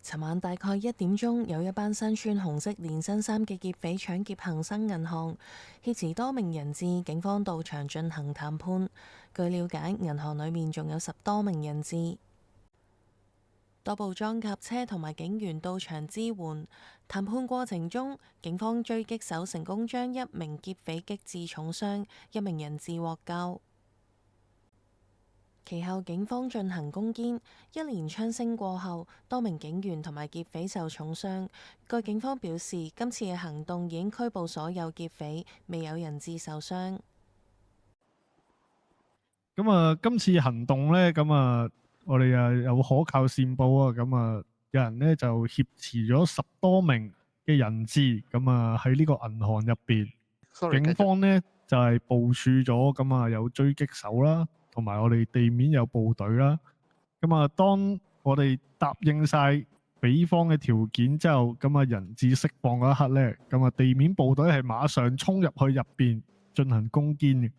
尋晚大概1點鐘，有一班身穿紅色連身衫嘅劫匪搶劫恒生銀行，挾持多名人質，警方到場進行談判。據了解，銀行裡面仲有10多名人質。多部裝甲車同埋警員到場支援。談判過程中，警方狙擊手成功將一名劫匪擊致重傷，一名人質獲救。其後警方進行攻堅，一連槍聲過後，多名警員同埋劫匪受重傷。據警方表示，今次嘅行動已經拘捕所有劫匪，未有人質受傷。咁啊，今次行動呢，咁啊，我哋啊有可靠線報啊，咁啊，有人呢就挾持咗10多名嘅人質，咁啊喺呢個銀行入邊，警方呢就係部署咗，咁啊有狙擊手啦，同埋我哋地面有部隊啦。咁啊，當我哋答應晒彼方嘅條件之後，咁啊人質釋放嗰一刻呢，咁啊地面部隊係馬上衝入去入邊進行攻堅嘅。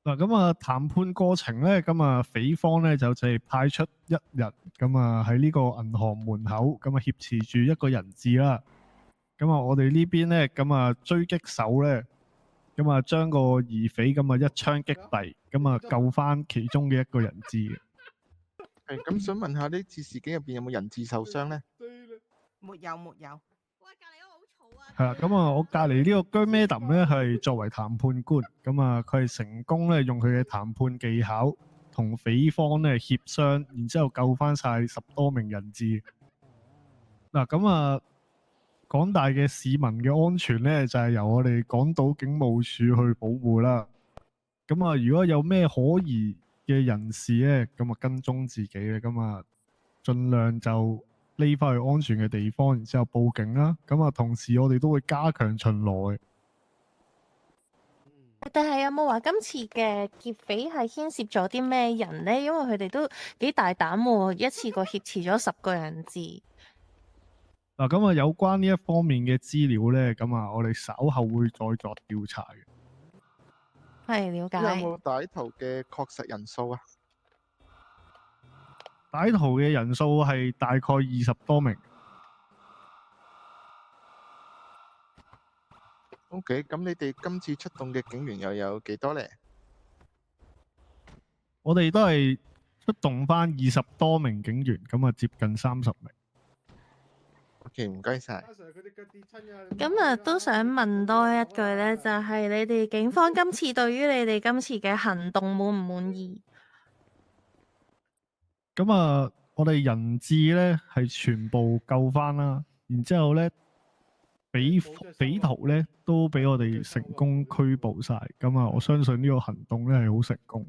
嗱，咁啊談判過程咧，咁啊匪方咧就係派出一人，咁啊喺呢個銀行門口，咁啊挾持住一個人質啦。咁啊我哋呢邊咧，咁啊狙擊手咧，咁啊將個疑匪咁啊一槍擊斃，咁啊救翻其中嘅一個人質嘅。咁想問下呢次事件入邊有冇人質受傷咧？沒有沒有。係啦，咁啊，我隔離呢個 Madam 咧係作為談判官，咁啊佢係成功咧用佢嘅談判技巧同匪方咧協商，然之後救翻晒10多名人質。嗱，咁啊，廣大嘅市民嘅安全咧就係由我哋港島警務處去保護啦。咁啊，如果有咩可疑嘅人士咧，咁啊跟蹤自己嘅，咁啊盡量就匿翻去安全嘅地方，然之後報警啦。咁啊，同時我哋都會加強巡邏嘅。但係有冇話今次嘅劫匪係牽涉咗啲咩人呢？因為佢哋都幾大膽喎，一次過挾持咗10個人質。嗱，咁啊，有關呢一方面嘅資料咧，咁啊，我哋稍後會再作調查嘅。係，了解。有冇歹徒嘅確實人數啊？歹徒嘅人數係大概20多名。OK，咁你哋今次出動嘅警員又有幾多呢？我哋都係出動翻20多名警員，咁啊接近30名。OK，唔該晒。咁啊，都想問多一句呢，就係你哋警方今次對於你哋今次嘅行動滿唔滿意？咁啊，我哋人質咧係全部救翻啦，然之後咧匪徒咧都俾我哋成功拘捕晒。咁啊，我相信呢個行動咧係好成功。